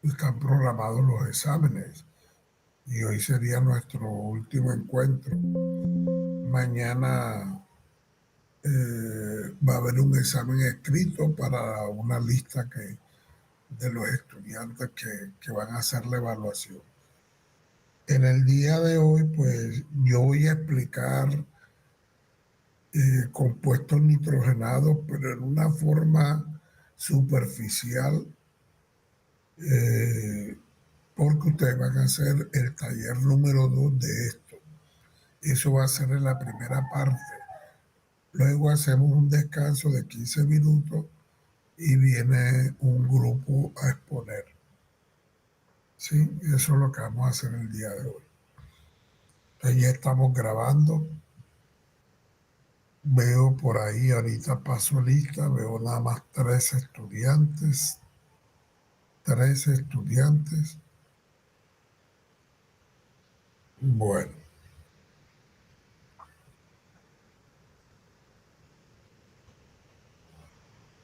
están programados los exámenes y hoy sería nuestro último encuentro. Mañana va a haber un examen escrito para una lista de los estudiantes que van a hacer la evaluación. En el día de hoy, pues yo voy a explicar compuestos nitrogenados, pero en una forma superficial, porque ustedes van a hacer el taller número 2 de esto. Eso va a ser en la primera parte. Luego hacemos un descanso de 15 minutos y viene un grupo a exponer. Sí, eso es lo que vamos a hacer el día de hoy. Entonces ya estamos grabando. Veo por ahí, ahorita paso lista, veo nada más 3 estudiantes. 3 estudiantes. Bueno.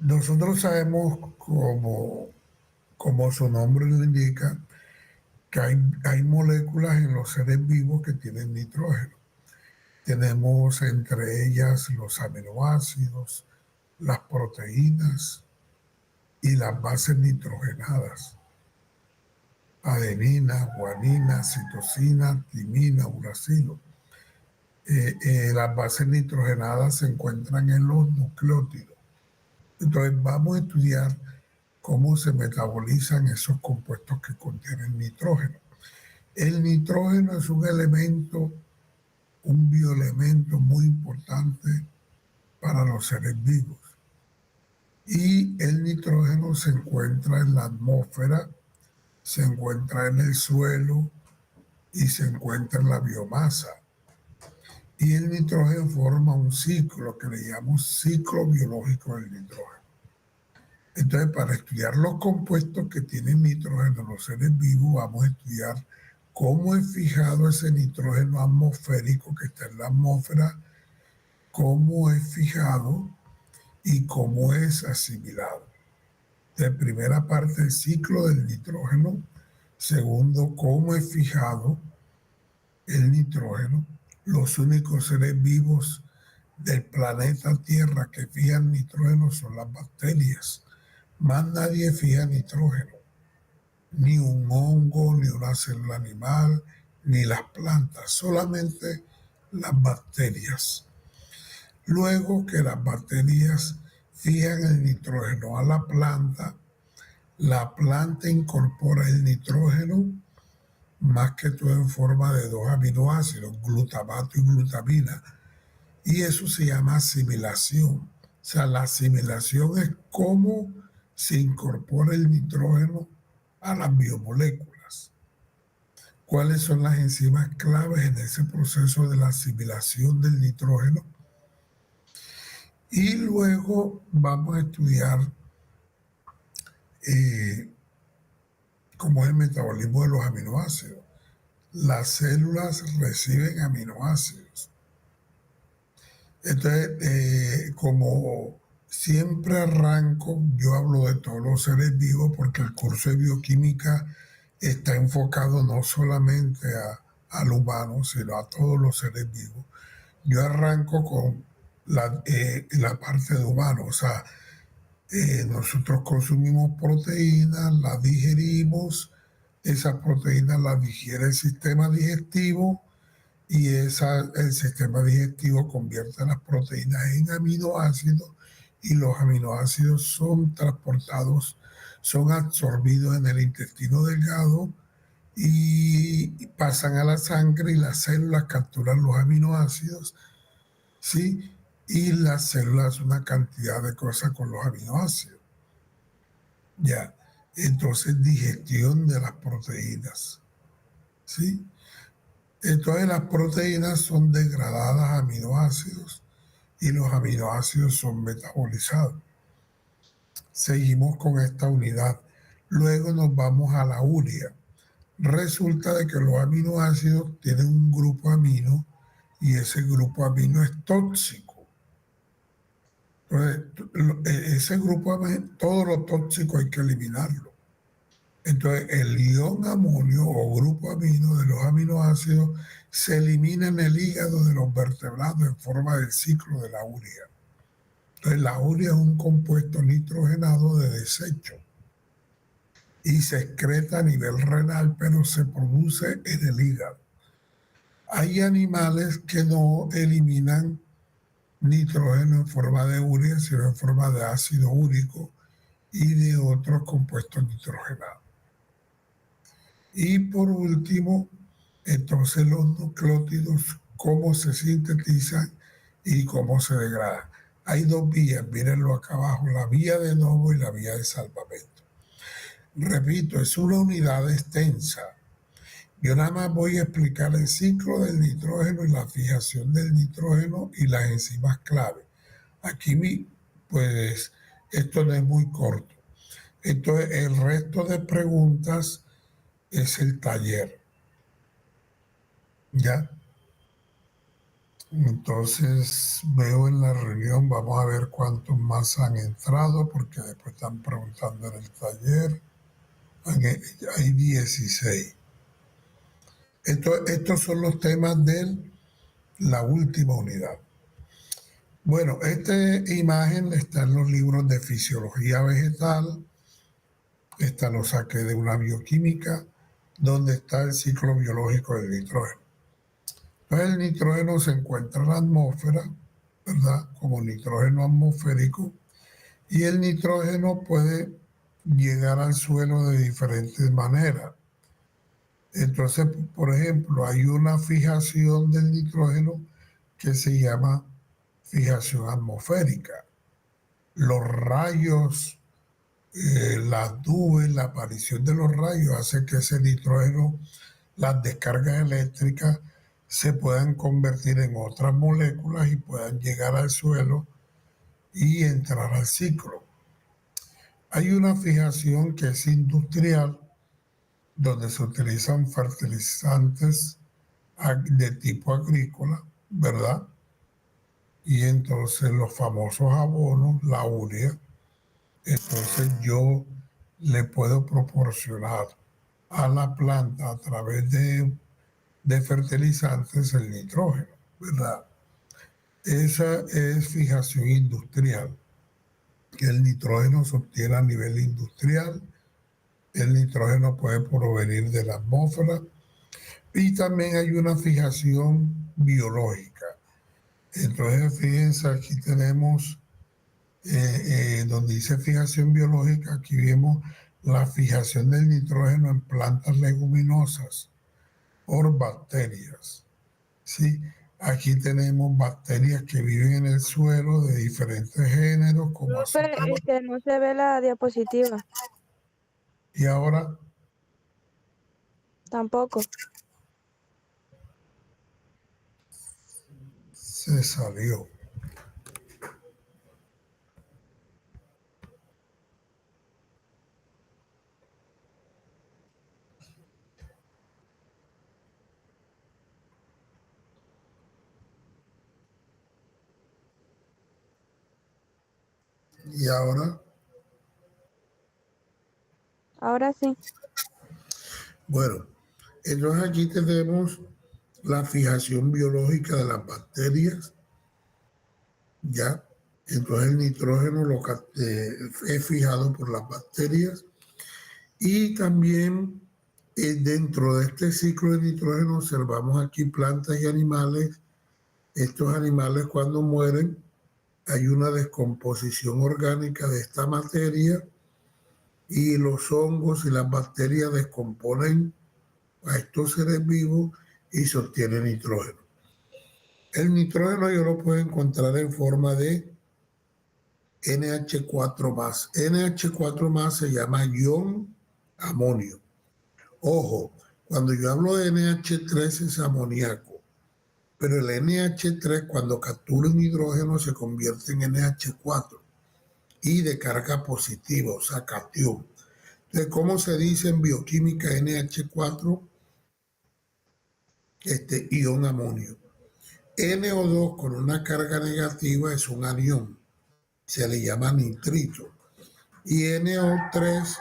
Nosotros sabemos, como su nombre lo indica, que hay moléculas en los seres vivos que tienen nitrógeno. Tenemos entre ellas los aminoácidos, las proteínas y las bases nitrogenadas. Adenina, guanina, citosina, timina, uracilo. Las bases nitrogenadas se encuentran en los nucleótidos. Entonces vamos a estudiar cómo se metabolizan esos compuestos que contienen nitrógeno. El nitrógeno es un elemento, un bioelemento muy importante para los seres vivos. Y el nitrógeno se encuentra en la atmósfera, se encuentra en el suelo y se encuentra en la biomasa. Y el nitrógeno forma un ciclo que le llamamos ciclo biológico del nitrógeno. Entonces, para estudiar los compuestos que tienen nitrógeno en los seres vivos, vamos a estudiar cómo es fijado ese nitrógeno atmosférico que está en la atmósfera, cómo es fijado y cómo es asimilado. De primera parte, el ciclo del nitrógeno. Segundo, cómo es fijado el nitrógeno. Los únicos seres vivos del planeta Tierra que fijan nitrógeno son las bacterias. Más nadie fija nitrógeno. Ni un hongo, ni una célula animal, ni las plantas. Solamente las bacterias. Luego que las bacterias fijan el nitrógeno a la planta incorpora el nitrógeno más que todo en forma de 2 aminoácidos, glutamato y glutamina. Y eso se llama asimilación. O sea, la asimilación es cómo se incorpora el nitrógeno a las biomoléculas. ¿Cuáles son las enzimas claves en ese proceso de la asimilación del nitrógeno? Y luego vamos a estudiar cómo es el metabolismo de los aminoácidos. Las células reciben aminoácidos. Entonces, como siempre arranco, yo hablo de todos los seres vivos porque el curso de bioquímica está enfocado no solamente al humano, sino a todos los seres vivos. Yo arranco con la parte de humano, o sea, nosotros consumimos proteínas, las digerimos, esas proteínas las digiere el sistema digestivo y el sistema digestivo convierte las proteínas en aminoácidos y los aminoácidos son transportados, son absorbidos en el intestino delgado y pasan a la sangre y las células capturan los aminoácidos, ¿sí? Y las células una cantidad de cosas con los aminoácidos. Ya, entonces digestión de las proteínas, ¿sí? Entonces las proteínas son degradadas a aminoácidos y los aminoácidos son metabolizados. Seguimos con esta unidad. Luego nos vamos a la urea. Resulta de que los aminoácidos tienen un grupo amino y ese grupo amino es tóxico. Entonces, ese grupo amino, todo lo tóxico hay que eliminarlo. Entonces, el ion amonio o grupo amino de los aminoácidos se elimina en el hígado de los vertebrados en forma del ciclo de la urea. Entonces, la urea es un compuesto nitrogenado de desecho y se excreta a nivel renal, pero se produce en el hígado. Hay animales que no eliminan nitrógeno en forma de urea, sino en forma de ácido úrico y de otros compuestos nitrogenados. Y por último, entonces los nucleótidos, cómo se sintetizan y cómo se degradan. Hay dos vías, mírenlo acá abajo, la vía de nuevo y la vía de salvamento. Repito, es una unidad extensa. Yo nada más voy a explicar el ciclo del nitrógeno y la fijación del nitrógeno y las enzimas clave. Aquí, pues, esto no es muy corto. Entonces, el resto de preguntas es el taller. ¿Ya? Entonces, veo en la reunión, vamos a ver cuántos más han entrado, porque después están preguntando en el taller. Hay 16. Estos son los temas de la última unidad. Bueno, esta imagen está en los libros de fisiología vegetal, esta lo saqué de una bioquímica, donde está el ciclo biológico del nitrógeno. Entonces el nitrógeno se encuentra en la atmósfera, ¿verdad? Como nitrógeno atmosférico, y el nitrógeno puede llegar al suelo de diferentes maneras. Entonces, por ejemplo, hay una fijación del nitrógeno que se llama fijación atmosférica. Los rayos, las nubes, la aparición de los rayos hace que ese nitrógeno, las descargas eléctricas, se puedan convertir en otras moléculas y puedan llegar al suelo y entrar al ciclo. Hay una fijación que es industrial, donde se utilizan fertilizantes de tipo agrícola, ¿verdad? Y entonces los famosos abonos, la urea, entonces yo le puedo proporcionar a la planta a través de fertilizantes el nitrógeno, ¿verdad? Esa es fijación industrial, que el nitrógeno se obtiene a nivel industrial. El nitrógeno puede provenir de la atmósfera y también hay una fijación biológica. Entonces, fíjense, aquí tenemos donde dice fijación biológica, aquí vemos la fijación del nitrógeno en plantas leguminosas por bacterias. ¿Sí? Aquí tenemos bacterias que viven en el suelo de diferentes géneros, como Profe, que no se ve la diapositiva. y ahora Tampoco. se salió. Y ahora, Ahora sí. bueno, entonces aquí tenemos la fijación biológica de las bacterias, ¿ya? Entonces el nitrógeno es fijado por las bacterias y también dentro de este ciclo de nitrógeno observamos aquí plantas y animales. Estos animales cuando mueren hay una descomposición orgánica de esta materia y los hongos y las bacterias descomponen a estos seres vivos y se obtiene nitrógeno. El nitrógeno yo lo puedo encontrar en forma de NH4+. NH4+ se llama ion amonio. Ojo, cuando yo hablo de NH3 es amoníaco, pero el NH3 cuando captura un hidrógeno se convierte en NH4 y de carga positiva, o sea, cation. Entonces, ¿cómo se dice en bioquímica NH4? Ion amonio. NO2 con una carga negativa es un anión, se le llama nitrito. Y NO3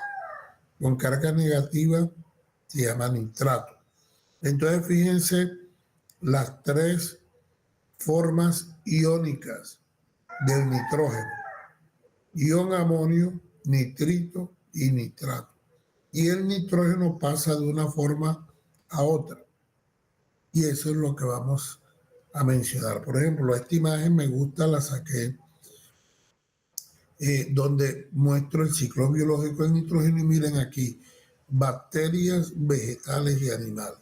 con carga negativa se llama nitrato. Entonces fíjense las tres formas iónicas del nitrógeno: ion amonio, nitrito y nitrato. Y el nitrógeno pasa de una forma a otra. Y eso es lo que vamos a mencionar. Por ejemplo, esta imagen me gusta, la saqué donde muestro el ciclo biológico del nitrógeno, y miren aquí, bacterias, vegetales y animales.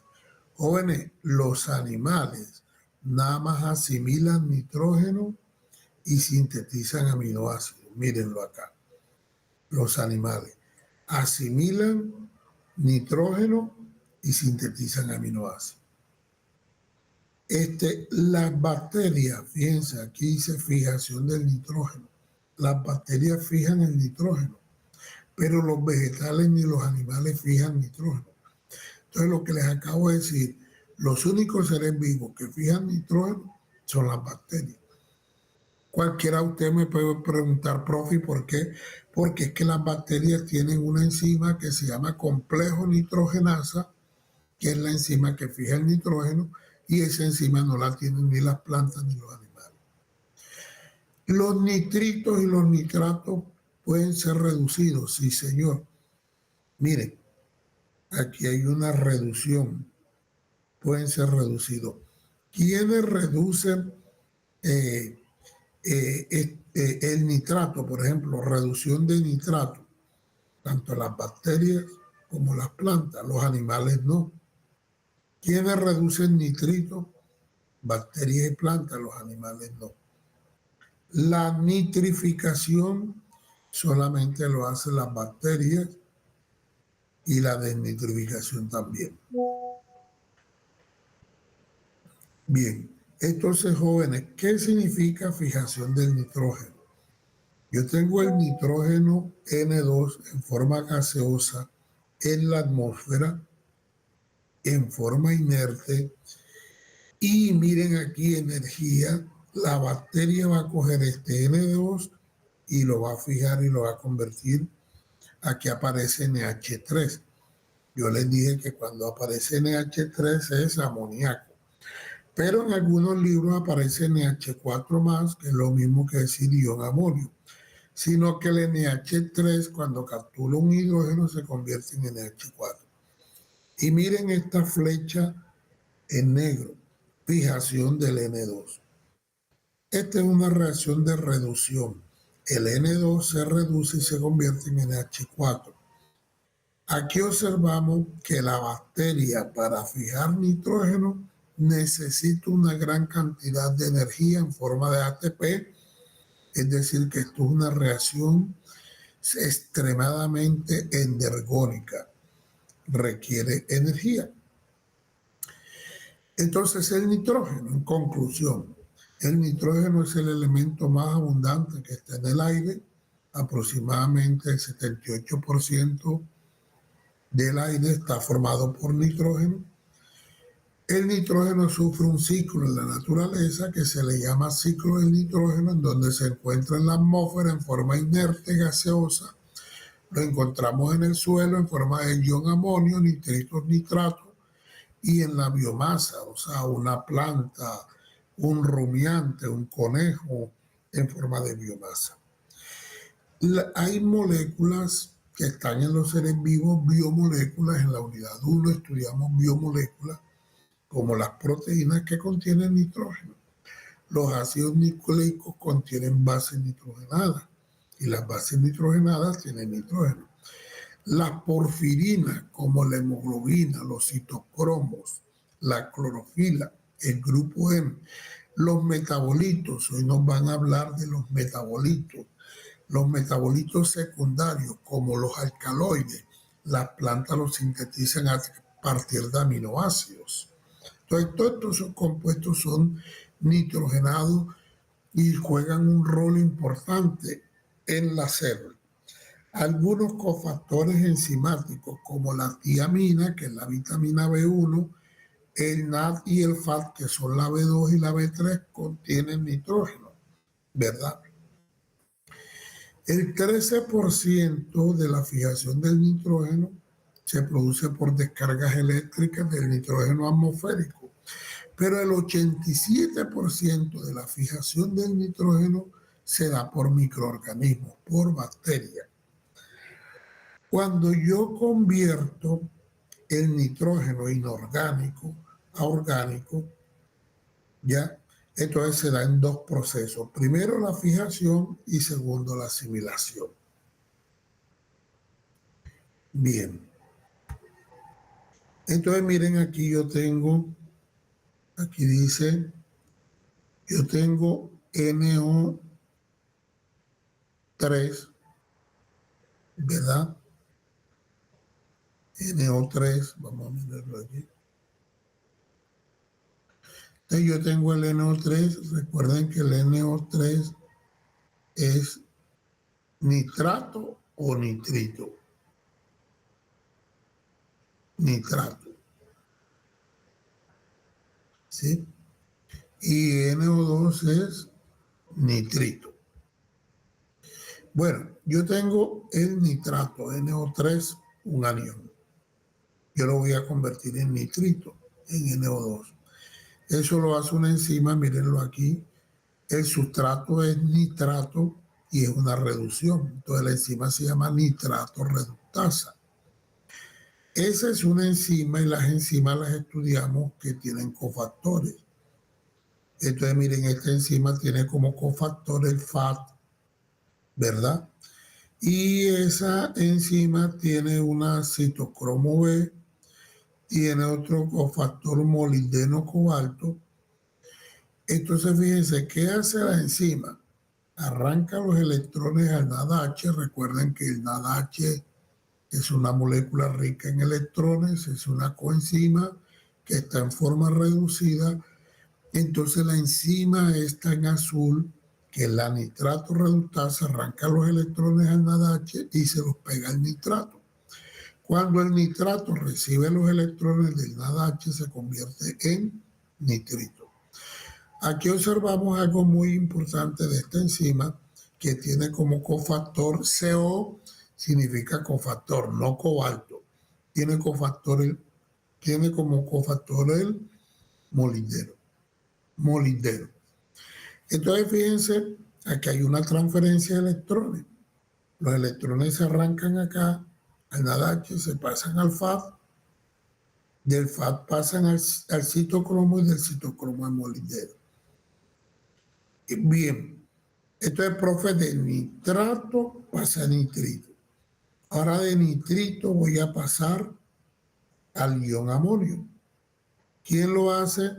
Jóvenes, los animales nada más asimilan nitrógeno y sintetizan aminoácidos. Mírenlo acá. Los animales asimilan nitrógeno y sintetizan aminoácidos. Las bacterias, fíjense, aquí dice fijación del nitrógeno. Las bacterias fijan el nitrógeno, pero los vegetales ni los animales fijan nitrógeno. Entonces, lo que les acabo de decir, los únicos seres vivos que fijan nitrógeno son las bacterias. Cualquiera de ustedes me puede preguntar, profe, ¿por qué? Porque es que las bacterias tienen una enzima que se llama complejo nitrogenasa, que es la enzima que fija el nitrógeno, y esa enzima no la tienen ni las plantas ni los animales. Los nitritos y los nitratos pueden ser reducidos, sí, señor. Miren, aquí hay una reducción. Pueden ser reducidos. ¿Quiénes reducen el nitrato? Por ejemplo, reducción de nitrato. Tanto las bacterias como las plantas. Los animales no. ¿Quiénes reducen nitrito? Bacterias y plantas. Los animales no. La nitrificación solamente lo hacen las bacterias, y la desnitrificación también. Bien, entonces, jóvenes, ¿qué significa fijación del nitrógeno? Yo tengo el nitrógeno N2 en forma gaseosa en la atmósfera, en forma inerte, y miren aquí, energía. La bacteria va a coger este N2 y lo va a fijar y lo va a convertir. Aquí aparece NH3. Yo les dije que cuando aparece NH3 es amoníaco. Pero en algunos libros aparece NH4 más, que es lo mismo que decir ion amonio. Sino que el NH3, cuando captura un hidrógeno, se convierte en NH4. Y miren esta flecha en negro, fijación del N2. Esta es una reacción de reducción. El N2 se reduce y se convierte en NH4. Aquí observamos que la bacteria, para fijar nitrógeno, necesita una gran cantidad de energía en forma de ATP, es decir, que esto es una reacción extremadamente endergónica, requiere energía. Entonces, el nitrógeno, en conclusión, el nitrógeno es el elemento más abundante que está en el aire. Aproximadamente el 78% del aire está formado por nitrógeno. El nitrógeno sufre un ciclo en la naturaleza que se le llama ciclo del nitrógeno, en donde se encuentra en la atmósfera en forma inerte, gaseosa. Lo encontramos en el suelo en forma de ion amonio, nitritos, nitratos, y en la biomasa, o sea, una planta, un rumiante, un conejo, en forma de biomasa. Hay moléculas que están en los seres vivos, biomoléculas. En la unidad 1 estudiamos biomoléculas, como las proteínas que contienen nitrógeno. Los ácidos nucleicos contienen bases nitrogenadas, y las bases nitrogenadas tienen nitrógeno. Las porfirinas, como la hemoglobina, los citocromos, la clorofila, el grupo M, los metabolitos. Hoy nos van a hablar de los metabolitos. Los metabolitos secundarios, como los alcaloides, las plantas los sintetizan a partir de aminoácidos. Entonces, todos estos compuestos son nitrogenados y juegan un rol importante en la célula. Algunos cofactores enzimáticos, como la tiamina, que es la vitamina B1, el NAD y el FAT, que son la B2 y la B3, contienen nitrógeno, ¿verdad? El 13% de la fijación del nitrógeno se produce por descargas eléctricas del nitrógeno atmosférico, pero el 87% de la fijación del nitrógeno se da por microorganismos, por bacterias. Cuando yo convierto el nitrógeno inorgánico a orgánico, ¿ya? Entonces se da en dos procesos. Primero la fijación y segundo la asimilación. Bien. Entonces miren, aquí yo tengo, aquí dice, yo tengo NO3, ¿verdad? NO3, vamos a mirarlo aquí. Entonces yo tengo el NO3, recuerden que el NO3 es nitrato o nitrito. Nitrato. ¿Sí? Y NO2 es nitrito. Bueno, yo tengo el nitrato, NO3, un anión. Yo lo voy a convertir en nitrito, en NO2. Eso lo hace una enzima, mírenlo aquí. El sustrato es nitrato y es una reducción. Entonces la enzima se llama nitrato reductasa. Esa es una enzima y las enzimas las estudiamos que tienen cofactores. Entonces miren, esta enzima tiene como cofactor el FAT, ¿verdad? Y esa enzima tiene una citocromo B, tiene otro cofactor molibdeno cobalto. Entonces fíjense, ¿qué hace la enzima? Arranca los electrones al NADH. Recuerden que el NADH es una molécula rica en electrones, es una coenzima que está en forma reducida. Entonces la enzima está en azul, que es la nitrato reductasa, arranca los electrones al NADH y se los pega al nitrato. Cuando el nitrato recibe los electrones del NADH se convierte en nitrito. Aquí observamos algo muy importante de esta enzima, que tiene como cofactor CO, significa cofactor, no cobalto. Tiene como cofactor el molibdeno. Entonces fíjense, aquí hay una transferencia de electrones. Los electrones se arrancan acá al NADH, se pasan al FAT, del FAT pasan al citocromo y del citocromo al molibdeno. Bien, entonces, profe, de nitrato pasa a nitrito. Ahora de nitrito voy a pasar al ion amonio. ¿Quién lo hace?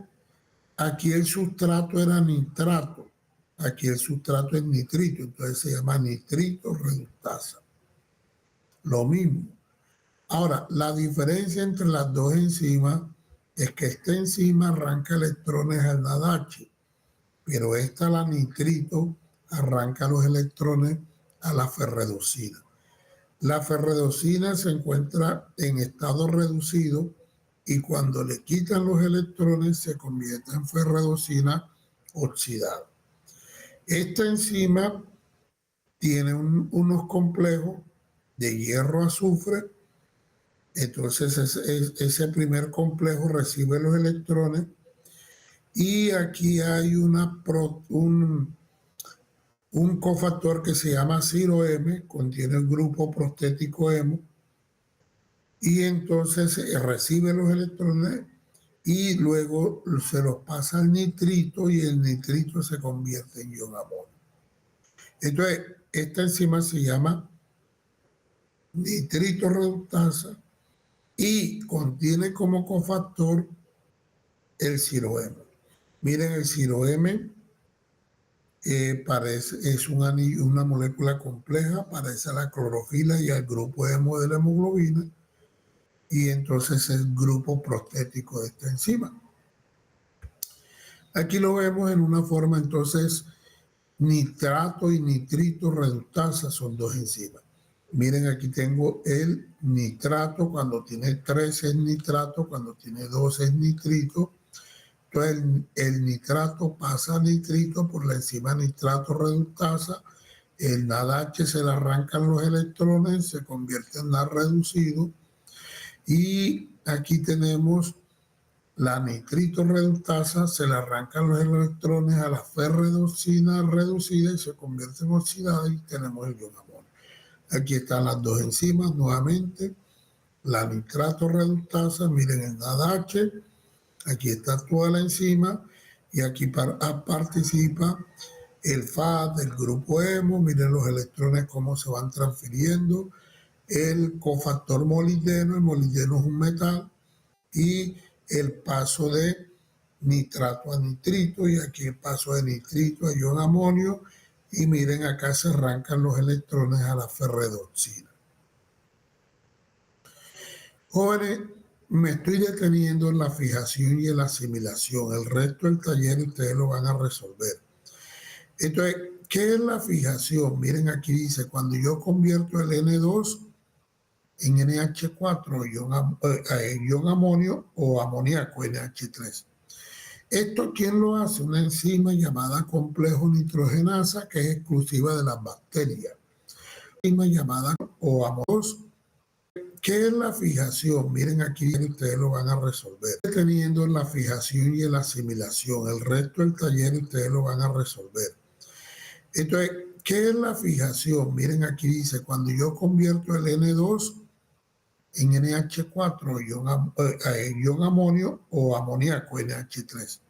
Aquí el sustrato era nitrato, aquí el sustrato es nitrito, entonces se llama nitrito reductasa. Lo mismo. Ahora, la diferencia entre las dos enzimas es que esta enzima arranca electrones al NADH, pero esta, la nitrito, arranca los electrones a la ferredosina. La ferredosina se encuentra en estado reducido y cuando le quitan los electrones se convierte en ferredosina oxidada. Esta enzima tiene unos complejos de hierro-azufre, entonces ese primer complejo recibe los electrones y aquí hay un cofactor que se llama CIRO-M, contiene el grupo prostético hemo, y entonces recibe los electrones y luego se los pasa al nitrito y el nitrito se convierte en ion amonio. Entonces, esta enzima se llama nitrito reductasa y contiene como cofactor el CIRO-M. Miren, el CIRO-M es una molécula compleja, parece a la clorofila y al grupo hemo de la hemoglobina, y entonces es el grupo prostético de esta enzima. Aquí lo vemos en una forma, entonces, nitrato y nitrito reductasa son dos enzimas. Miren, aquí tengo el nitrato, cuando tiene 3 es nitrato, cuando tiene 2 es nitrito. Entonces el nitrato pasa a nitrito por la enzima nitrato reductasa El NADH se le arrancan los electrones, se convierte en NAD reducido. Y aquí tenemos la nitrito reductasa, se le arrancan los electrones a la ferredoxina reducida y se convierte en oxidada y tenemos el ion amonio. Aquí están las dos enzimas nuevamente. La nitrato reductasa, miren el NADH, aquí está toda la enzima y aquí participa el FAD del grupo hemo, miren los electrones cómo se van transfiriendo, el cofactor molibdeno, el molibdeno es un metal, y el paso de nitrato a nitrito, y aquí el paso de nitrito a ion amonio, y miren acá se arrancan los electrones a la ferredoxina. Jóvenes, me estoy deteniendo en la fijación y en la asimilación. El resto del taller ustedes lo van a resolver. Entonces, ¿qué es la fijación? Miren, aquí dice, cuando yo convierto el N2 en NH4, ion amonio o amoníaco, NH3. ¿Esto quién lo hace? Una enzima llamada complejo nitrogenasa, que es exclusiva de las bacterias. Una enzima llamada o amoníaco. ¿Qué es la fijación? Miren, aquí ustedes lo van a resolver. Teniendo en la fijación y en la asimilación. El resto del taller ustedes lo van a resolver. Entonces, ¿qué es la fijación? Miren, aquí dice, cuando yo convierto el N2 en NH4, ion amonio o amoníaco, NH3.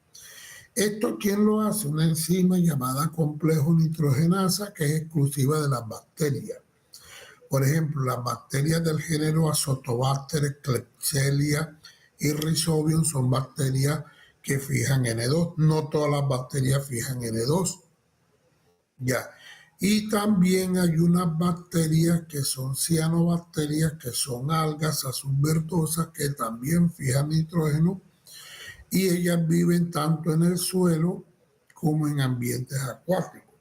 ¿Esto quién lo hace? Una enzima llamada complejo nitrogenasa, que es exclusiva de las bacterias. Por ejemplo, las bacterias del género Azotobacter, Klebsiella y Rhizobium son bacterias que fijan N2. No todas las bacterias fijan N2. Ya. Y también hay unas bacterias que son cianobacterias, que son algas azulverdosas, que también fijan nitrógeno, y ellas viven tanto en el suelo como en ambientes acuáticos.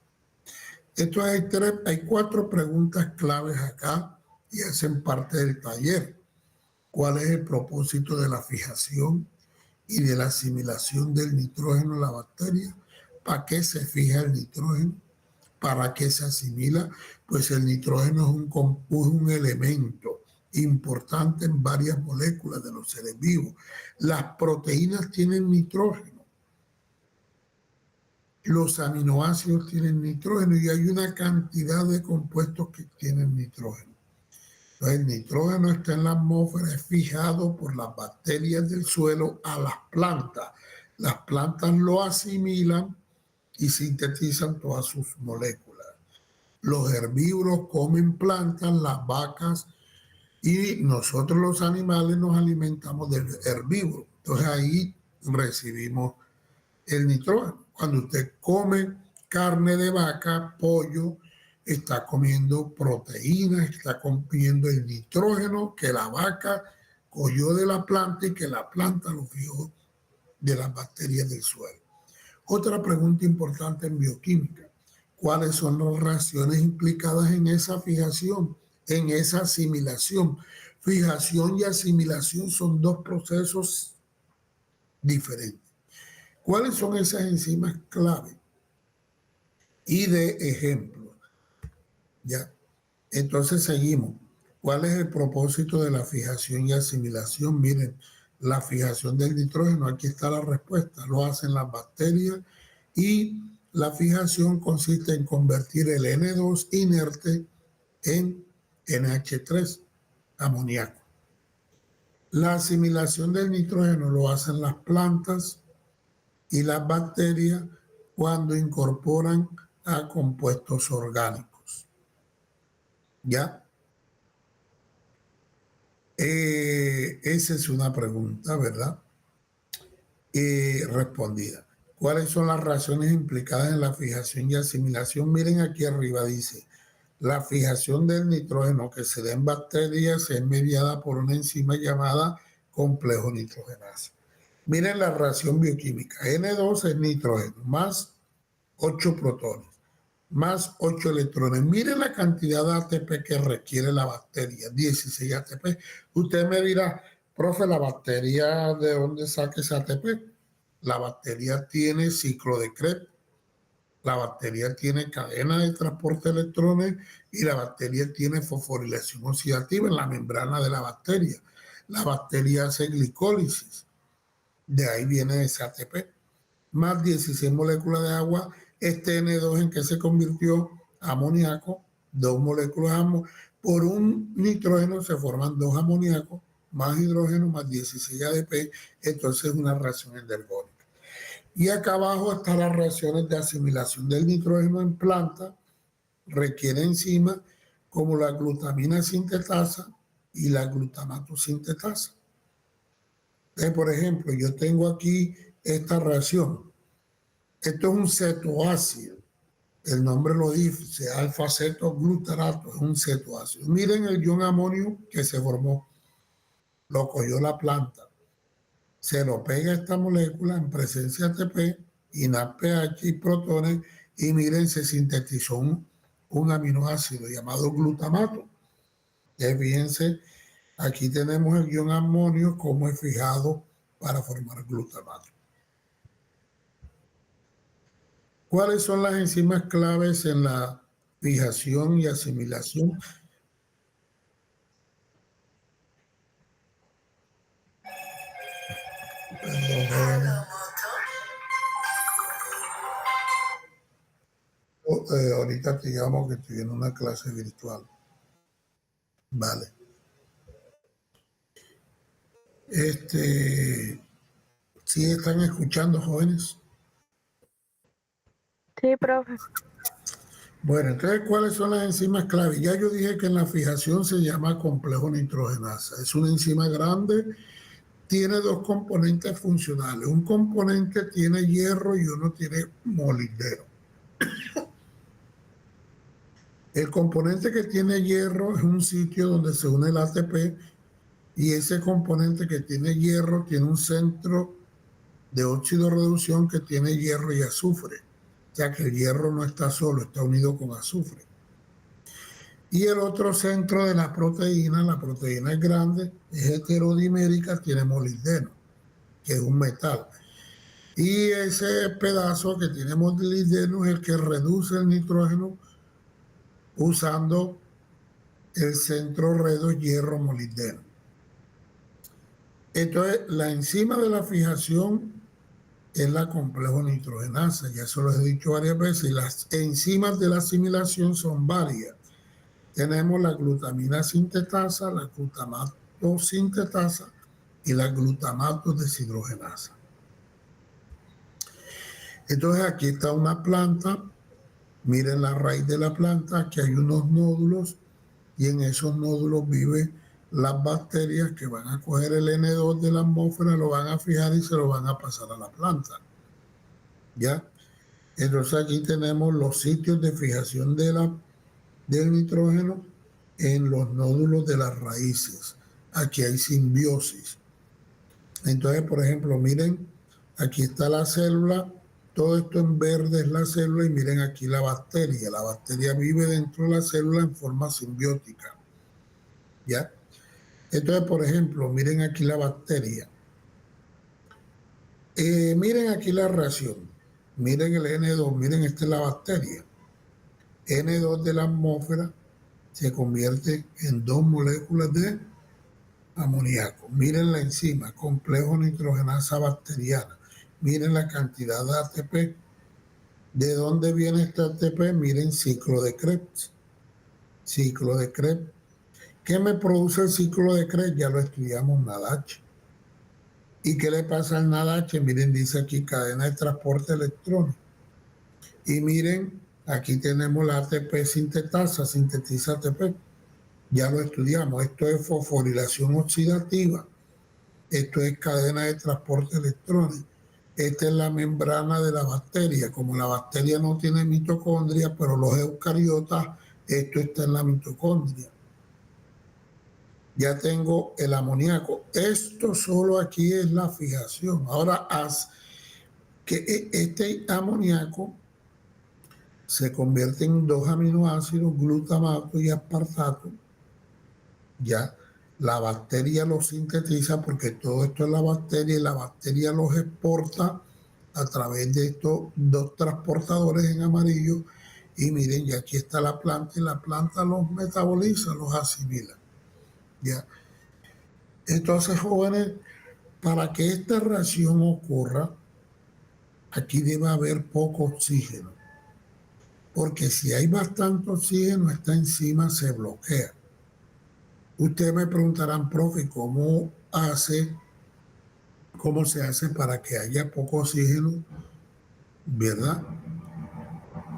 Entonces hay 4 preguntas claves acá y hacen parte del taller. ¿Cuál es el propósito de la fijación y de la asimilación del nitrógeno en la bacteria? ¿Para qué se fija el nitrógeno? ¿Para qué se asimila? Pues el nitrógeno es un elemento importante en varias moléculas de los seres vivos. Las proteínas tienen nitrógeno, los aminoácidos tienen nitrógeno y hay una cantidad de compuestos que tienen nitrógeno. Entonces, el nitrógeno está en la atmósfera, es fijado por las bacterias del suelo a las plantas. Las plantas lo asimilan y sintetizan todas sus moléculas. Los herbívoros comen plantas, las vacas, y nosotros los animales nos alimentamos del herbívoro. Entonces ahí recibimos el nitrógeno. Cuando usted come carne de vaca, pollo, está comiendo proteínas, está comiendo el nitrógeno que la vaca cogió de la planta y que la planta lo fijó de las bacterias del suelo. Otra pregunta importante en bioquímica: ¿cuáles son las reacciones implicadas en esa fijación, en esa asimilación? Fijación y asimilación son 2 procesos diferentes. ¿Cuáles son esas enzimas clave? Y de ejemplo, ¿ya? Entonces seguimos. ¿Cuál es el propósito de la fijación y asimilación? Miren, la fijación del nitrógeno, aquí está la respuesta, lo hacen las bacterias, y la fijación consiste en convertir el N2 inerte en NH3, amoníaco. La asimilación del nitrógeno lo hacen las plantas y las bacterias cuando incorporan a compuestos orgánicos. ¿Ya? Esa es una pregunta, ¿verdad? Respondida. ¿Cuáles son las razones implicadas en la fijación y asimilación? Miren aquí arriba dice, la fijación del nitrógeno que se da en bacterias es mediada por una enzima llamada complejo nitrogenasa. Miren la reacción bioquímica. N2 es nitrógeno, más 8 protones, más 8 electrones. Miren la cantidad de ATP que requiere la bacteria, 16 ATP. Usted me dirá, profe, ¿la bacteria de dónde saca ese ATP? La bacteria tiene ciclo de Krebs. La bacteria tiene cadena de transporte de electrones y la bacteria tiene fosforilación oxidativa en la membrana de la bacteria. La bacteria hace glicólisis, de ahí viene ese ATP, más 16 moléculas de agua, este N2 en que se convirtió amoníaco, 2 moléculas de amoníaco, por un nitrógeno se forman 2 amoníacos, más hidrógeno, más 16 ADP, entonces es una reacción endergónica. Y acá abajo están las reacciones de asimilación del nitrógeno en planta, requiere enzimas como la glutamina sintetasa y la glutamato sintetasa. Entonces, por ejemplo, yo tengo aquí esta reacción. Esto es un cetoácido. El nombre lo dice, alfa-cetoglutarato, es un cetoácido. Miren el ion amonio que se formó. Lo cogió la planta. Se lo pega a esta molécula en presencia de ATP, NADPH y protones, y miren, se sintetizó un aminoácido llamado glutamato. Fíjense, aquí tenemos el ion amonio como es fijado para formar glutamato. ¿Cuáles son las enzimas claves en la fijación y asimilación? Ahorita te llamo que estoy en una clase virtual. Vale. ¿Sí están escuchando, jóvenes? Sí, profe. Bueno, entonces, ¿cuáles son las enzimas clave? Ya yo dije que en la fijación se llama complejo nitrogenasa. Es una enzima grande, tiene 2 componentes funcionales. Un componente tiene hierro y uno tiene molibdeno. El componente que tiene hierro es un sitio donde se une el ATP y ese componente que tiene hierro tiene un centro de óxido reducción que tiene hierro y azufre. O sea que el hierro no está solo, está unido con azufre. Y el otro centro de la proteína es grande, es heterodimérica, tiene molibdeno, que es un metal. Y ese pedazo que tiene molibdeno es el que reduce el nitrógeno usando el centro redo hierro molibdeno. Entonces, la enzima de la fijación es la complejo nitrogenasa, ya eso lo he dicho varias veces, y las enzimas de la asimilación son varias. Tenemos la glutamina sintetasa, la glutamato sintetasa y la glutamato deshidrogenasa. Entonces aquí está una planta, miren la raíz de la planta, aquí hay unos nódulos y en esos nódulos viven las bacterias que van a coger el N2 de la atmósfera, lo van a fijar y se lo van a pasar a la planta. ¿Ya? Entonces aquí tenemos los sitios de fijación del nitrógeno en los nódulos de las raíces. Aquí hay simbiosis. Entonces, por ejemplo, miren, aquí está la célula, todo esto en verde es la célula y miren aquí la bacteria. La bacteria vive dentro de la célula en forma simbiótica. ¿Ya? Entonces, por ejemplo, miren aquí la bacteria. Miren aquí la reacción. Miren el N2, miren, esta es la bacteria. N2 de la atmósfera se convierte en 2 moléculas de amoníaco. Miren la enzima, complejo nitrogenasa bacteriana. Miren la cantidad de ATP. ¿De dónde viene este ATP? Miren, ciclo de Krebs. Ciclo de Krebs. ¿Qué me produce el ciclo de Krebs? Ya lo estudiamos, NADH. ¿Y qué le pasa al NADH? Miren, dice aquí cadena de transporte de electrones. Y miren, aquí tenemos la ATP sintetasa, sintetiza ATP. Ya lo estudiamos. Esto es fosforilación oxidativa. Esto es cadena de transporte de electrones. Esta es la membrana de la bacteria. Como la bacteria no tiene mitocondria, pero los eucariotas, esto está en la mitocondria. Ya tengo el amoníaco. Esto solo aquí es la fijación. Ahora haz que este amoníaco se convierte en 2 aminoácidos, glutamato y aspartato. Ya la bacteria los sintetiza porque todo esto es la bacteria y la bacteria los exporta a través de estos dos transportadores en amarillo. Y miren, ya aquí está la planta y la planta los metaboliza, los asimila. ¿Ya? Entonces, jóvenes, para que esta reacción ocurra, aquí debe haber poco oxígeno. Porque si hay bastante oxígeno, esta enzima se bloquea. Ustedes me preguntarán, profe, cómo se hace para que haya poco oxígeno? ¿Verdad?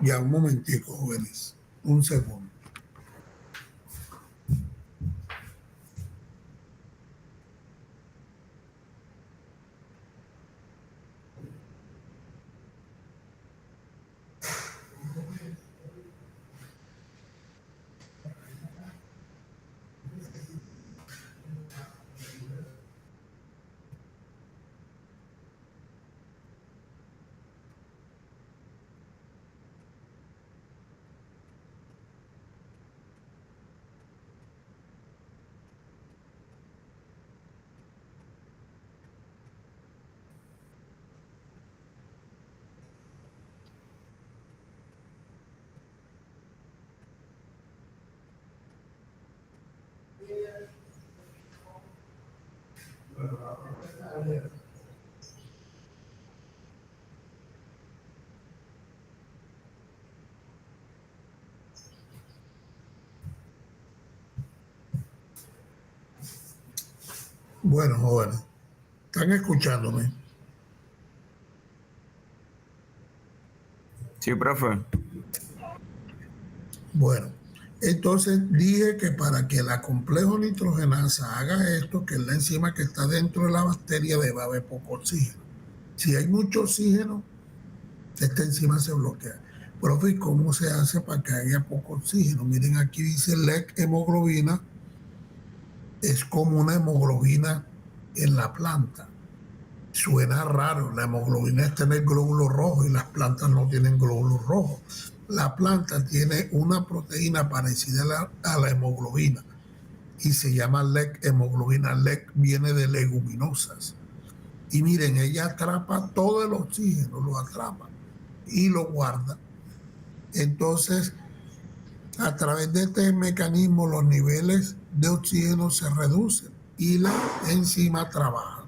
Ya un momentico, jóvenes. Un segundo. Bueno, jóvenes, ¿están escuchándome? Sí, profe. Bueno, entonces dije que para que la complejo nitrogenasa haga esto, que es la enzima que está dentro de la bacteria, debe haber poco oxígeno. Si hay mucho oxígeno, esta enzima se bloquea. Profe, ¿y cómo se hace para que haya poco oxígeno? Miren, aquí dice LEC hemoglobina, es como una hemoglobina en la planta. Suena raro, la hemoglobina es tener glóbulos rojos y las plantas no tienen glóbulos rojos. La planta tiene una proteína parecida a la hemoglobina y se llama LEC hemoglobina. LEC viene de leguminosas. Y miren, ella atrapa todo el oxígeno, lo atrapa y lo guarda. Entonces, a través de este mecanismo, los niveles de oxígeno se reducen y la enzima trabaja.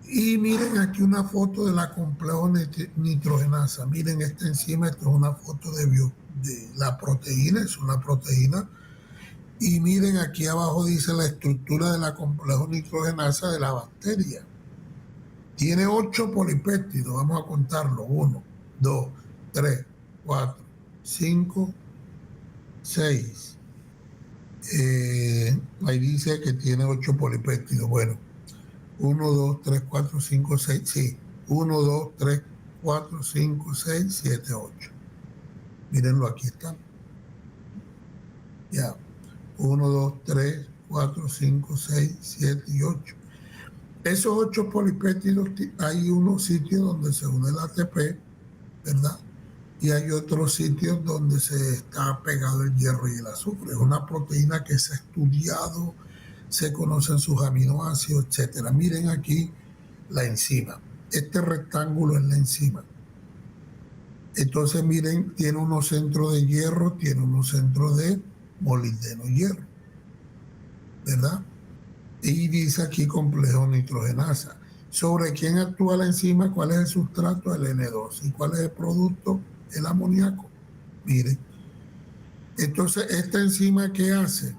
Y miren aquí una foto de la complejo nitrogenasa. Miren esta enzima, esto es una foto de la proteína, es una proteína. Y miren aquí abajo dice la estructura de la complejo nitrogenasa de la bacteria. Tiene 8 polipéptidos, vamos a contarlo. 1, 2, 3, 4, 5, 6. Ahí dice que tiene 8 polipéptidos. Bueno, 1, 2, 3, 4, 5, 6, sí. 1, 2, 3, 4, 5, 6, 7, 8. Mírenlo, aquí está. Ya. 1, 2, 3, 4, 5, 6, 7 y 8. Esos 8 polipéptidos, hay unos sitios donde se une el ATP, ¿verdad? Y hay otros sitios donde se está pegado el hierro y el azufre. Es una proteína que se ha estudiado, se conocen sus aminoácidos, etcétera. Miren aquí la enzima. Este rectángulo es la enzima. Entonces, miren, tiene unos centros de hierro, tiene unos centros de molibdeno hierro, ¿verdad? Y dice aquí complejo nitrogenasa. ¿Sobre quién actúa la enzima? ¿Cuál es el sustrato? El N2. ¿Y cuál es el producto? El amoníaco. Miren. Entonces, esta enzima, ¿qué hace?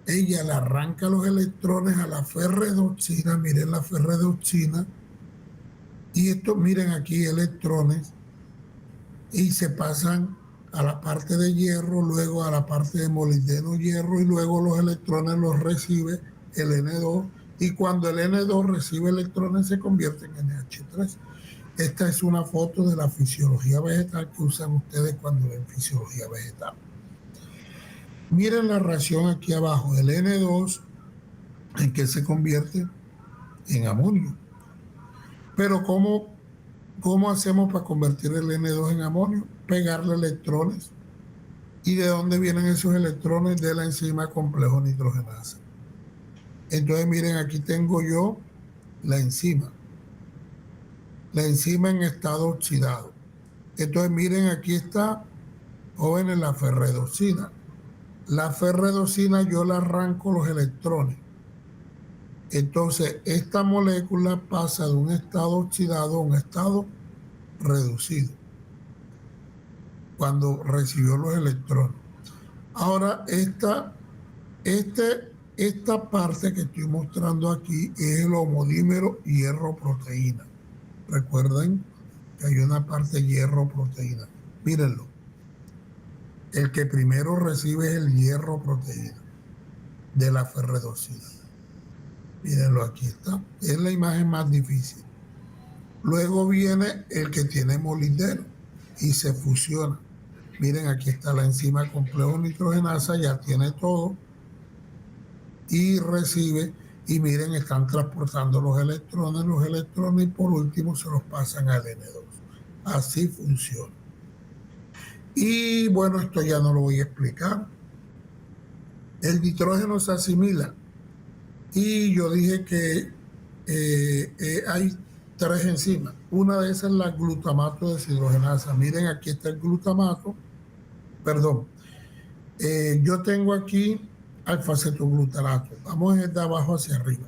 Ella le arranca los electrones a la ferredoxina. Miren la ferredoxina. Y esto, miren aquí, electrones. Y se pasan a la parte de hierro, luego a la parte de molibdeno hierro, y luego los electrones los recibe el N2, y cuando el N2 recibe electrones se convierte en NH3. Esta es una foto de la fisiología vegetal que usan ustedes cuando ven fisiología vegetal. Miren la reacción aquí abajo, el N2, ¿en qué se convierte? En amonio. Pero ¿cómo hacemos para convertir el N2 en amonio? Pegarle electrones. ¿Y de dónde vienen esos electrones? De la enzima complejo nitrogenasa. Entonces, miren, aquí tengo yo la enzima. la enzima en estado oxidado. Entonces miren, aquí está, jóvenes, la ferredosina. La ferredosina yo le arranco los electrones. Entonces esta molécula pasa de un estado oxidado a un estado reducido cuando recibió los electrones. Ahora esta parte que estoy mostrando aquí es el homodímero hierro-proteína. Recuerden que hay una parte hierro-proteína. Mírenlo. El que primero recibe es el hierro-proteína de la ferredosina. Mírenlo, aquí está. Es la imagen más difícil. Luego viene el que tiene molibdeno y se fusiona. Miren, aquí está la enzima complejo nitrogenasa, ya tiene todo y recibe, y miren, están transportando los electrones y por último se los pasan al N2. Así funciona. Y bueno, esto ya no lo voy a explicar. El nitrógeno se asimila y yo dije que hay 3 enzimas. Una de esas es la glutamato deshidrogenasa. Miren, aquí está el glutamato. Perdón. Yo tengo aquí alfa-cetoglutarato. Vamos de abajo hacia arriba.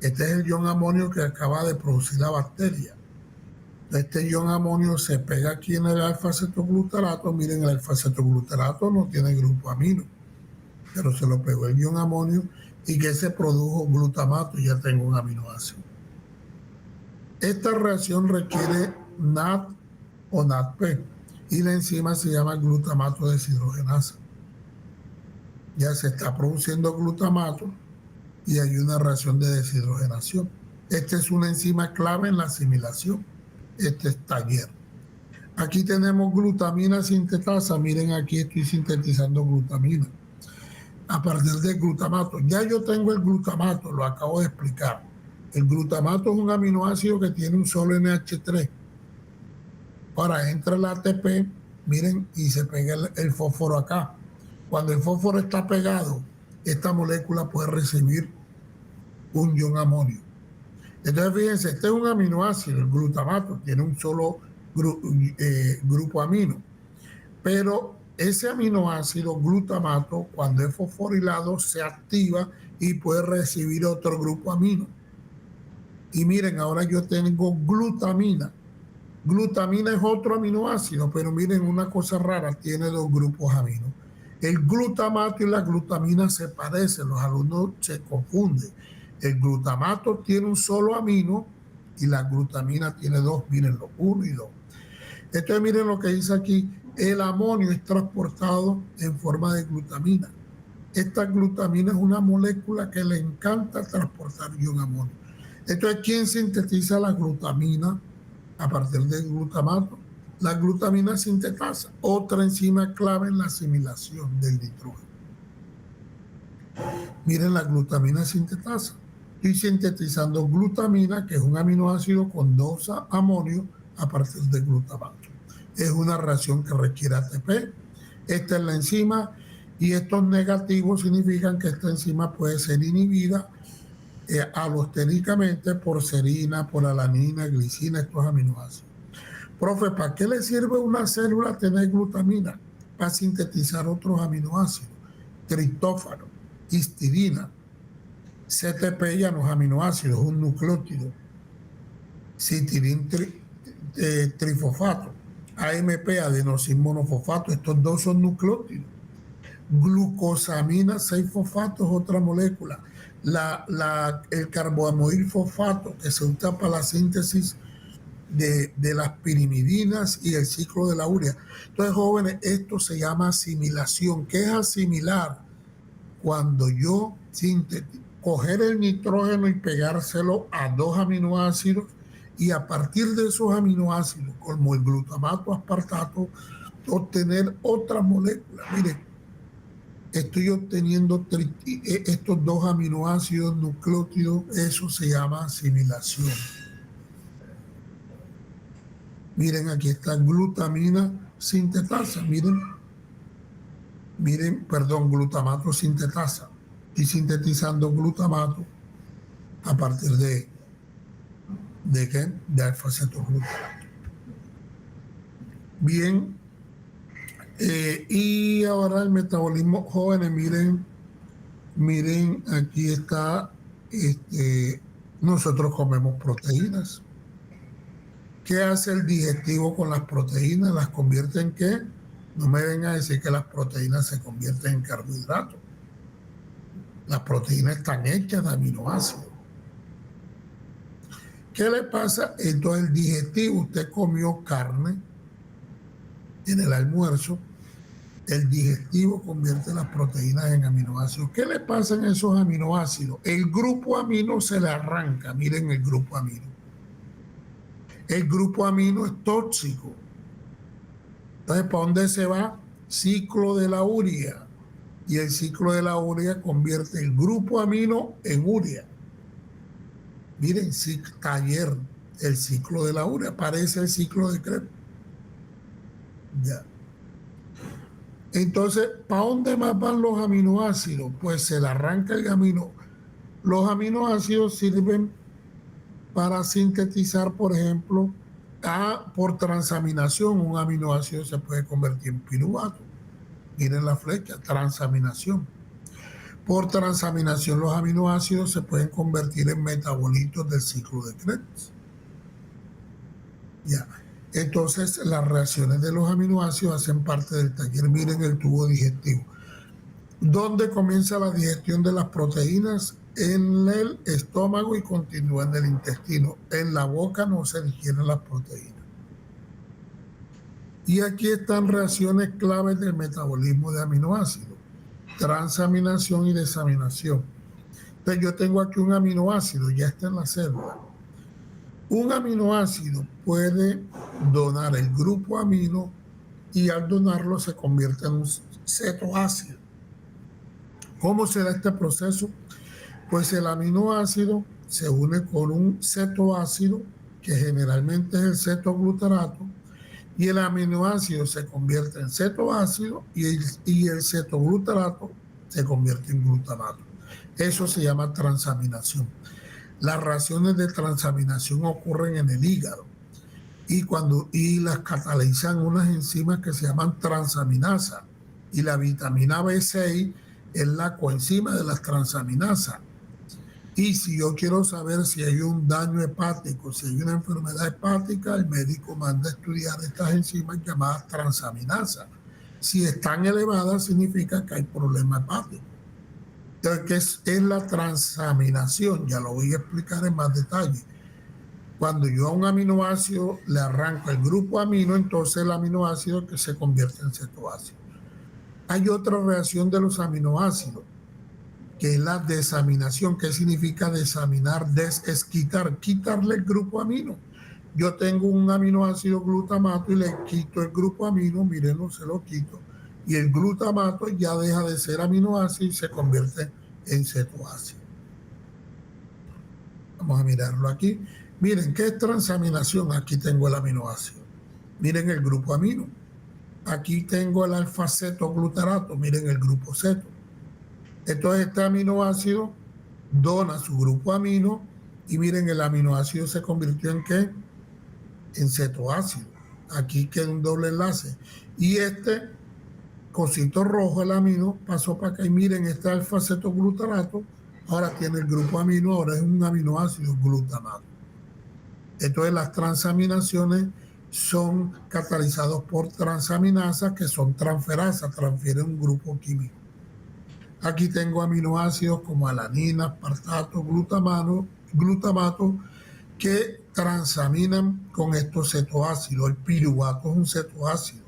Este es el ion amonio que acaba de producir la bacteria. Este ion amonio se pega aquí en el alfa-cetoglutarato. Miren, el alfa-cetoglutarato no tiene grupo amino, pero se lo pegó el ion amonio y que se produjo glutamato y ya tengo un aminoácido. Esta reacción requiere NAD o NADP y la enzima se llama glutamato deshidrogenasa. Ya se está produciendo glutamato y hay una reacción de deshidrogenación. Esta es una enzima clave en la asimilación. Este es taller. Aquí tenemos glutamina sintetasa. Miren, aquí estoy sintetizando glutamina a partir del glutamato. Ya yo tengo el glutamato, lo acabo de explicar. El glutamato es un aminoácido que tiene un solo NH3. Ahora entra el ATP, miren, y se pega el fósforo acá. Cuando el fósforo está pegado, esta molécula puede recibir un ion amonio. Entonces, fíjense, este es un aminoácido, el glutamato, tiene un solo grupo amino. Pero ese aminoácido glutamato, cuando es fosforilado, se activa y puede recibir otro grupo amino. Y miren, ahora yo tengo glutamina. Glutamina es otro aminoácido, pero miren una cosa rara, tiene 2 grupos aminos. El glutamato y la glutamina se parecen, los alumnos se confunden. El glutamato tiene un solo amino y la glutamina tiene 2, mírenlo, 1 y 2. Entonces miren lo que dice aquí, el amonio es transportado en forma de glutamina. Esta glutamina es una molécula que le encanta transportar ion amonio. Entonces, ¿quién sintetiza la glutamina a partir del glutamato? La glutamina sintetasa, otra enzima clave en la asimilación del nitrógeno. Miren, la glutamina sintetasa. Estoy sintetizando glutamina, que es un aminoácido con 2 amonios a partir del glutamato. Es una reacción que requiere ATP. Esta es la enzima y estos negativos significan que esta enzima puede ser inhibida alostéricamente por serina, por alanina, glicina, estos aminoácidos. Profe, ¿para qué le sirve a una célula tener glutamina? Para sintetizar otros aminoácidos, triptófano, histidina, CTP ya los aminoácidos, un nucleótido, citilín trifosfato, AMP, adenosín monofosfato, estos 2 son nucleótidos. Glucosamina 6-fosfato es otra molécula. El carboamil fosfato que se usa para la síntesis de las pirimidinas y el ciclo de la urea. Entonces, jóvenes, esto se llama asimilación. ¿Qué es asimilar? Cuando yo coger el nitrógeno y pegárselo a 2 aminoácidos y a partir de esos aminoácidos, como el glutamato aspartato, obtener otra molécula. Miren, estoy obteniendo estos 2 aminoácidos nucleótidos, eso se llama asimilación. Miren, aquí está glutamina sintetasa, perdón, glutamato sintetasa. Estoy sintetizando glutamato a partir de ¿De qué? De alfa-cetoglutarato. Bien, y ahora el metabolismo jóvenes, miren, aquí está, nosotros comemos proteínas. ¿Qué hace el digestivo con las proteínas? ¿Las convierte en qué? No me vengan a decir que las proteínas se convierten en carbohidratos. Las proteínas están hechas de aminoácidos. ¿Qué le pasa? Entonces el digestivo, usted comió carne en el almuerzo, el digestivo convierte las proteínas en aminoácidos. ¿Qué le pasa en esos aminoácidos? El grupo amino se le arranca. Miren el grupo amino. El grupo amino es tóxico. Entonces, ¿para dónde se va? Ciclo de la urea. Y el ciclo de la urea convierte el grupo amino en urea. Miren, taller, el ciclo de la urea, parece el ciclo de Krebs. Ya. Entonces, ¿para dónde más van los aminoácidos? Pues se le arranca el amino. Los aminoácidos sirven para sintetizar, por ejemplo, por transaminación. Un aminoácido se puede convertir en piruvato. Miren la flecha, transaminación. Por transaminación, los aminoácidos se pueden convertir en metabolitos del ciclo de Krebs. Ya. Entonces, las reacciones de los aminoácidos hacen parte del taller. Miren el tubo digestivo. ¿Dónde comienza la digestión de las proteínas? En el estómago y continúa en el intestino. En la boca no se digieren las proteínas. Y aquí están reacciones claves del metabolismo de aminoácidos. Transaminación y desaminación. Entonces yo tengo aquí un aminoácido, ya está en la célula. Un aminoácido puede donar el grupo amino y al donarlo se convierte en un cetoácido. ¿Cómo se da este proceso? Pues el aminoácido se une con un cetoácido, que generalmente es el cetoglutarato, y el aminoácido se convierte en cetoácido y el cetoglutarato se convierte en glutamato. Eso se llama transaminación. Las reacciones de transaminación ocurren en el hígado y las catalizan unas enzimas que se llaman transaminasa, y la vitamina B6 es la coenzima de las transaminasas. Y si yo quiero saber si hay un daño hepático, si hay una enfermedad hepática, el médico manda a estudiar estas enzimas llamadas transaminasas. Si están elevadas, significa que hay problema hepático. Entonces, ¿qué es la transaminación? Ya lo voy a explicar en más detalle. Cuando yo a un aminoácido le arranco el grupo amino, entonces el aminoácido que se convierte en cetoácido. Hay otra reacción de los aminoácidos, que es la desaminación. ¿Qué significa desaminar? Es quitarle el grupo amino. Yo tengo un aminoácido glutamato y le quito el grupo amino, mírenlo, se lo quito, y el glutamato ya deja de ser aminoácido y se convierte en cetoácido. Vamos a mirarlo aquí. Miren, ¿qué es transaminación? Aquí tengo el aminoácido. Miren el grupo amino. Aquí tengo el alfa-cetoglutarato. Miren el grupo ceto. Entonces este aminoácido dona su grupo amino y miren, el aminoácido se convirtió en ¿qué? En cetoácido. Aquí queda un doble enlace. Y este cosito rojo, el amino, pasó para acá y miren, este alfa-cetoglutarato ahora tiene el grupo amino, ahora es un aminoácido glutamato. Entonces las transaminaciones son catalizados por transaminasas que son transferasas, transfieren un grupo químico. Aquí tengo aminoácidos como alanina, aspartato, glutamato, que transaminan con estos cetoácidos. El piruvato es un cetoácido.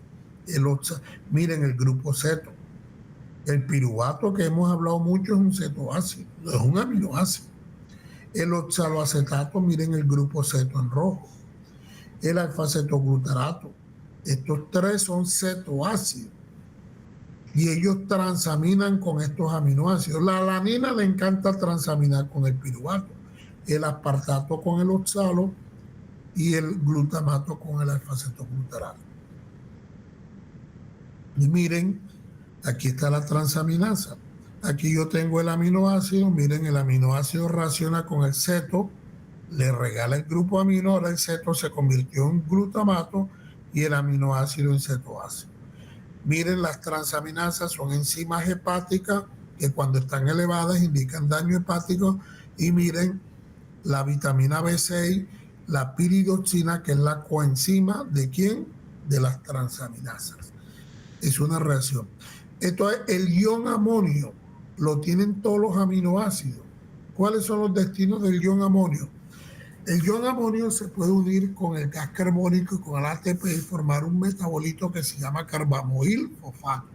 Miren el grupo ceto. El piruvato, que hemos hablado mucho, es un cetoácido, no es un aminoácido. El oxaloacetato, miren el grupo ceto en rojo. El alfa-cetoglutarato. Estos tres son cetoácidos. Y ellos transaminan con estos aminoácidos. La alanina le encanta transaminar con el piruvato, el aspartato con el oxalo y el glutamato con el alfa-cetoglutarato. Y miren, aquí está la transaminasa. Aquí yo tengo el aminoácido. Miren, el aminoácido reacciona con el ceto le regala el grupo amino, ahora el ceto se convirtió en glutamato y el aminoácido en cetoácido. Miren, las transaminasas son enzimas hepáticas que cuando están elevadas indican daño hepático, y miren, la vitamina B6, la piridoxina, que es la coenzima de ¿quién? De las transaminasas. Es una reacción. Entonces, el ion amonio lo tienen todos los aminoácidos. ¿Cuáles son los destinos del ion amonio? El ion amonio se puede unir con el gas carbónico y con el ATP y formar un metabolito que se llama carbamoil fosfato.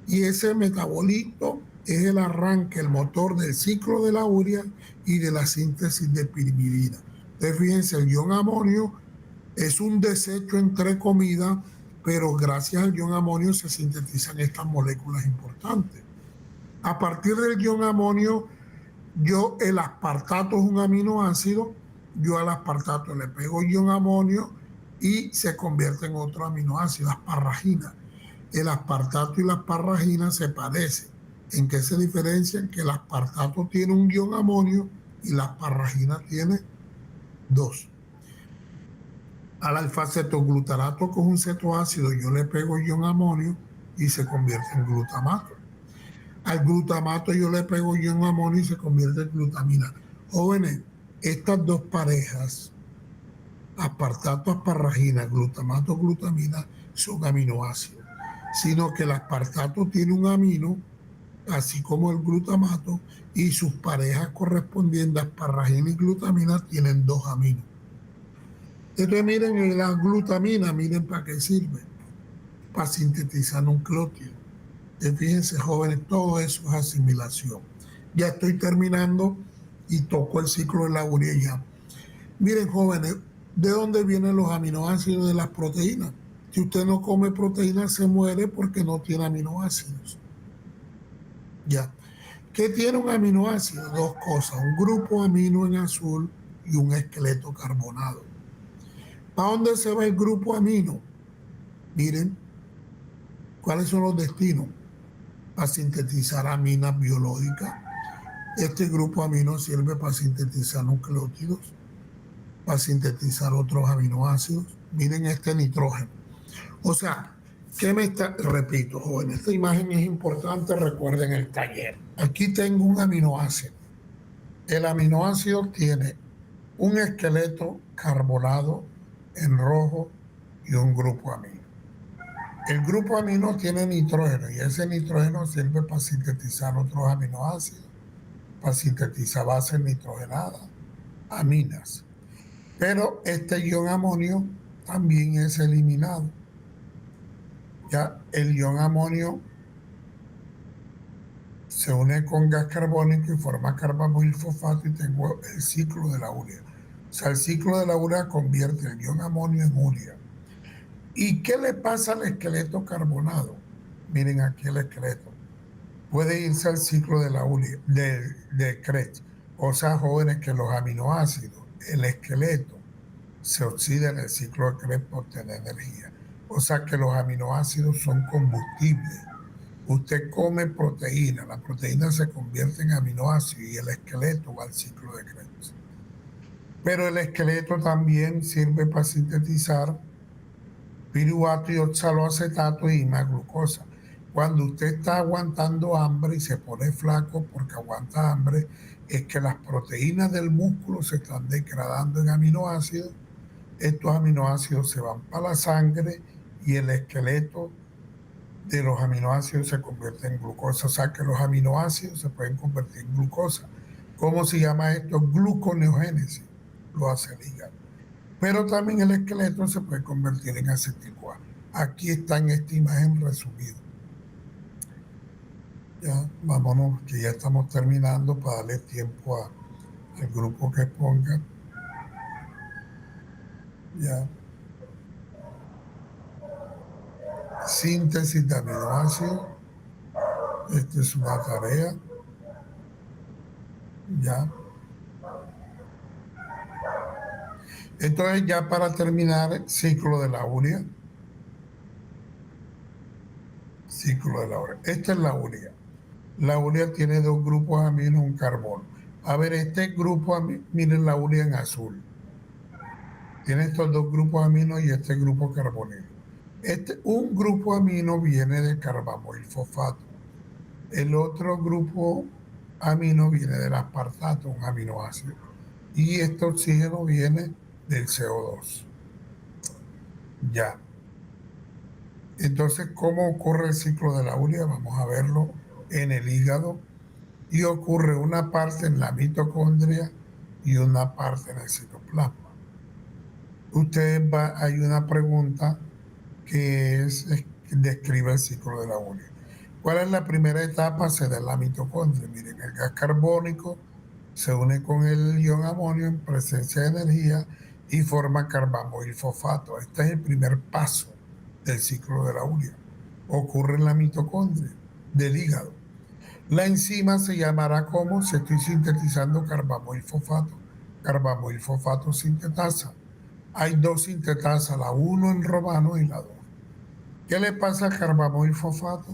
Y ese metabolito es el arranque, el motor del ciclo de la urea y de la síntesis de pirimidina. Entonces, fíjense, el ion amonio es un desecho entre comidas, pero gracias al ion amonio se sintetizan estas moléculas importantes. A partir del ion amonio, el aspartato es un aminoácido, yo al aspartato le pego ion amonio y se convierte en otro aminoácido, asparragina. El aspartato y la asparragina se parecen. ¿En qué se diferencian? Que el aspartato tiene un ion amonio y la asparragina tiene dos. Al alfa-cetoglutarato, que es un cetoácido, yo le pego ion amonio y se convierte en glutamato. Al glutamato yo le pego ion amonio y se convierte en glutamina. Jóvenes, estas dos parejas, aspartato, asparragina, glutamato, glutamina, son aminoácidos, sino que el aspartato tiene un amino, así como el glutamato, y sus parejas correspondientes, asparragina y glutamina, tienen dos aminos. Entonces miren, la glutamina, miren para qué sirve, para sintetizar nucleótidos. Fíjense, jóvenes, todo eso es asimilación. Ya estoy terminando y toco el ciclo de la urea ya. Miren, jóvenes, ¿de dónde vienen los aminoácidos de las proteínas? Si usted no come proteínas, se muere porque no tiene aminoácidos. Ya. ¿Qué tiene un aminoácido? Dos cosas, un grupo amino en azul y un esqueleto carbonado. ¿Para dónde se va el grupo amino? Miren, ¿cuáles son los destinos? A sintetizar aminas biológicas. Este grupo amino sirve para sintetizar nucleótidos, para sintetizar otros aminoácidos. Miren este nitrógeno. O sea, ¿qué me está? Repito, jóvenes, esta imagen es importante, recuerden el taller. Aquí tengo un aminoácido. El aminoácido tiene un esqueleto carbonado en rojo y un grupo amino. El grupo amino tiene nitrógeno y ese nitrógeno sirve para sintetizar otros aminoácidos, para sintetizar bases nitrogenadas, aminas. Pero este ion amonio también es eliminado. Ya el ion amonio se une con gas carbónico y forma carbamoil fosfato y tengo el ciclo de la urea. O sea, el ciclo de la urea convierte el ion amonio en urea. ¿Y qué le pasa al esqueleto carbonado? Miren aquí el esqueleto. Puede irse al ciclo de la urea, de Krebs. O sea, jóvenes, que los aminoácidos, el esqueleto, se oxida en el ciclo de Krebs por tener energía. O sea que los aminoácidos son combustibles. Usted come proteína, la proteína se convierte en aminoácido y el esqueleto va al ciclo de Krebs. Pero el esqueleto también sirve para sintetizar piruvato y oxaloacetato y más glucosa. Cuando usted está aguantando hambre y se pone flaco porque aguanta hambre, es que las proteínas del músculo se están degradando en aminoácidos. Estos aminoácidos se van para la sangre y el esqueleto de los aminoácidos se convierte en glucosa. O sea que los aminoácidos se pueden convertir en glucosa. ¿Cómo se llama esto? Gluconeogénesis. Lo hace el hígado. Pero también el esqueleto se puede convertir en acetil-CoA. Aquí está en esta imagen resumido. Ya, vámonos, que ya estamos terminando para darle tiempo al grupo que ponga. Ya. Síntesis de aminoácidos. Esta es una tarea. Ya. Entonces, ya para terminar, ciclo de la urea. Ciclo de la urea. Esta es la urea. La urea tiene dos grupos aminos, un carbono. A ver, este grupo, miren la urea en azul. Tiene estos dos grupos aminos y este grupo carbonilo. Un grupo amino viene del carbamoil fosfato. El otro grupo amino viene del aspartato, un aminoácido. Y este oxígeno viene del CO2. Ya. Entonces, ¿cómo ocurre el ciclo de la urea? Vamos a verlo en el hígado. Y ocurre una parte en la mitocondria y una parte en el citoplasma. Hay una pregunta que describe el ciclo de la urea. ¿Cuál es la primera etapa? Se da en la mitocondria. Miren, el gas carbónico se une con el ion amonio en presencia de energía y forma carbamoil fosfato. Este es el primer paso del ciclo de la urea. Ocurre en la mitocondria del hígado. La enzima se llamará como si estoy sintetizando carbamoil fosfato sintetasa. Hay dos sintetasas, la 1 en romano y la 2. ¿Qué le pasa al carbamoil fosfato?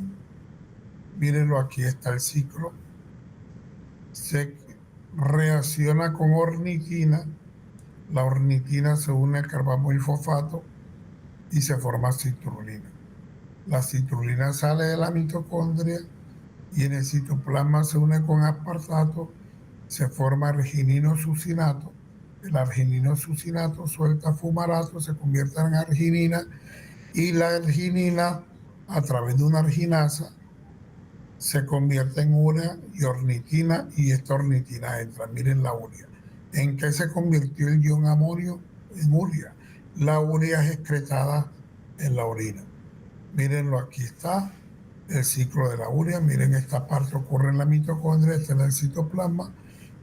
Mírenlo, aquí está el ciclo. Se reacciona con ornitina. La ornitina se une al carbamoil fosfato y se forma citrulina. La citrulina sale de la mitocondria y en el citoplasma se une con aspartato, se forma arginino-sucinato. El arginino-sucinato suelta fumarato, se convierte en arginina y la arginina, a través de una arginasa, se convierte en urea y ornitina y esta ornitina entra. Miren la urea. ¿En qué se convirtió el ion amonio? En urea. La urea es excretada en la orina. Mírenlo, aquí está el ciclo de la urea. Miren, esta parte ocurre en la mitocondria, está en el citoplasma.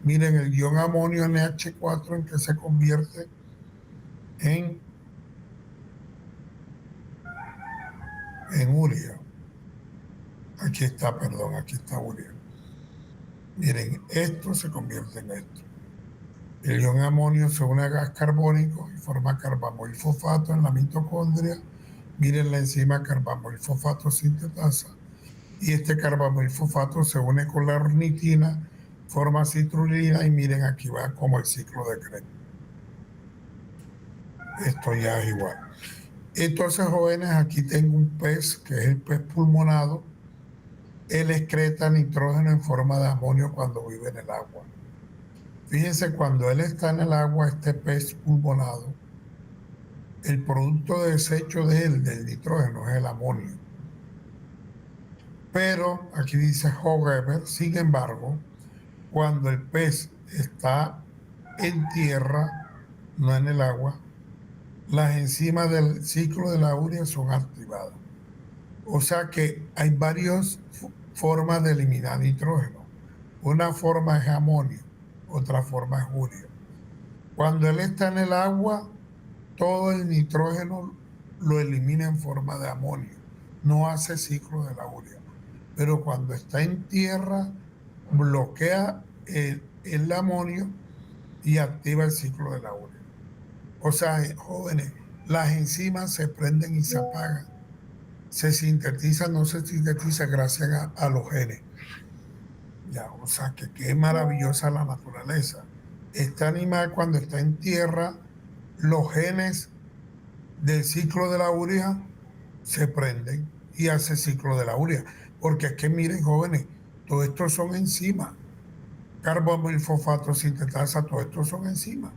Miren el ion amonio NH4 en que se convierte en urea. Aquí está, perdón, aquí está urea. Miren, esto se convierte en esto. El ion amonio se une a gas carbónico y forma carbamoil fosfato en la mitocondria. Miren la enzima carbamoil fosfato sintetasa. Y este carbamoil fosfato se une con la ornitina, forma citrulina y miren aquí va como el ciclo de Krebs. Esto ya es igual. Entonces, jóvenes, aquí tengo un pez que es el pez pulmonado. Él excreta nitrógeno en forma de amonio cuando vive en el agua. Fíjense, cuando él está en el agua, este pez pulmonado, el producto de desecho de él, del nitrógeno, es el amonio. Pero aquí dice However, sin embargo, cuando el pez está en tierra, no en el agua, las enzimas del ciclo de la urea son activadas. O sea que hay varias formas de eliminar nitrógeno. Una forma es amonio, otra forma es urea. Cuando él está en el agua, todo el nitrógeno lo elimina en forma de amonio, no hace ciclo de la urea. Pero cuando está en tierra, bloquea el amonio y activa el ciclo de la urea. O sea, jóvenes, las enzimas se prenden y se apagan. Se sintetiza, no se sintetiza gracias a los genes. Ya, o sea, que qué maravillosa la naturaleza. Este animal cuando está en tierra, los genes del ciclo de la urea se prenden y hace ciclo de la urea. Porque es que miren, jóvenes, todo esto son enzimas. Carbamoil fosfato sintetasa, todo esto son enzimas.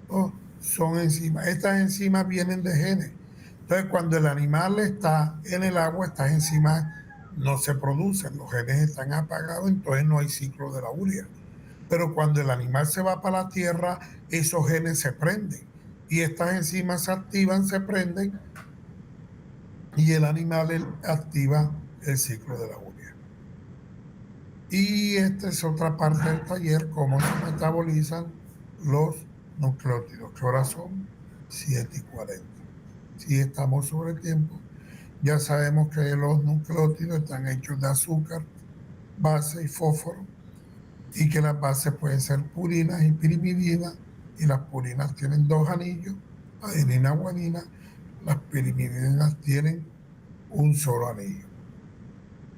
Oh, son enzimas. Estas enzimas vienen de genes. Entonces, cuando el animal está en el agua, estas enzimas no se producen, los genes están apagados, entonces no hay ciclo de la urea. Pero cuando el animal se va para la tierra, esos genes se prenden y estas enzimas se activan, se prenden y el animal activa el ciclo de la urea. Y esta es otra parte del taller, cómo se metabolizan los nucleótidos, que ahora son 7:40. Si estamos sobre el tiempo, ya sabemos que los nucleótidos están hechos de azúcar, base y fósforo, y que las bases pueden ser purinas y pirimidinas, y las purinas tienen 2 anillos, adenina, guanina, las pirimidinas tienen un solo anillo.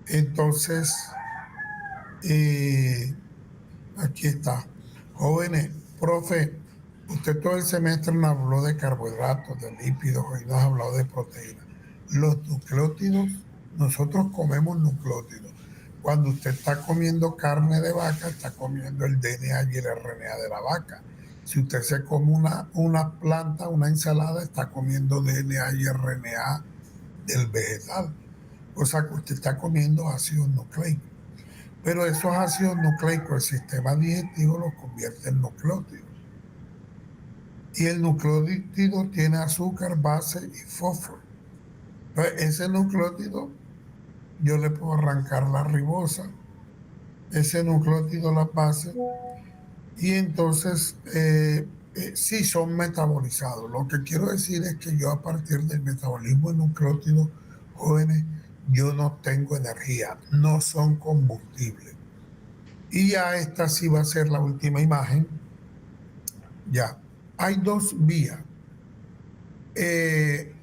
Entonces, Aquí está. Jóvenes, profe, usted todo el semestre nos habló de carbohidratos, de lípidos, hoy nos ha hablado de proteínas. Los nucleótidos, nosotros comemos nucleótidos. Cuando usted está comiendo carne de vaca, está comiendo el DNA y el RNA de la vaca. Si usted se come una planta, una ensalada, está comiendo DNA y RNA del vegetal. O sea que usted está comiendo ácidos nucleicos. Pero esos ácidos nucleicos, el sistema digestivo los convierte en nucleótidos. Y el nucleótido tiene azúcar, base y fósforo. Entonces, ese nucleótido, yo le puedo arrancar la ribosa, ese nucleótido, la base, y entonces sí son metabolizados. Lo que quiero decir es que yo a partir del metabolismo de nucleótidos jóvenes, yo no tengo energía, no son combustibles. Y ya esta sí va a ser la última imagen. Ya, hay dos vías.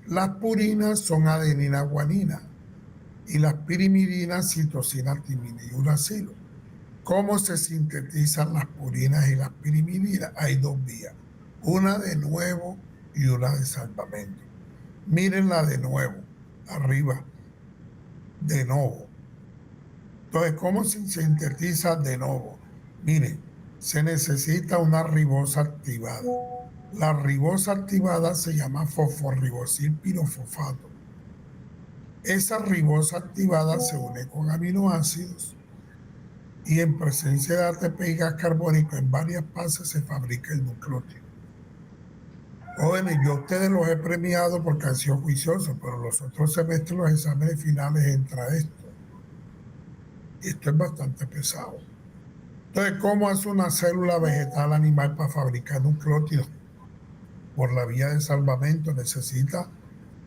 Las purinas son adenina, guanina, y las pirimidinas, citosina, timina y uracilo. ¿Cómo se sintetizan las purinas y las pirimidinas? Hay dos vías, una de nuevo y una de salvamento. Miren la de nuevo, arriba, de nuevo. Entonces, ¿cómo se sintetiza de nuevo? Miren, se necesita una ribosa activada. La ribosa activada se llama fosforribosil pirofosfato. Esa ribosa activada se une con aminoácidos y en presencia de ATP y gas carbónico en varias fases se fabrica el nucleótido. Jóvenes, yo a ustedes los he premiado porque han sido juiciosos, pero los otros semestres, los exámenes finales, entra esto. Y esto es bastante pesado. Entonces, ¿cómo hace una célula vegetal animal para fabricar nucleótidos? Por la vía de salvamento necesita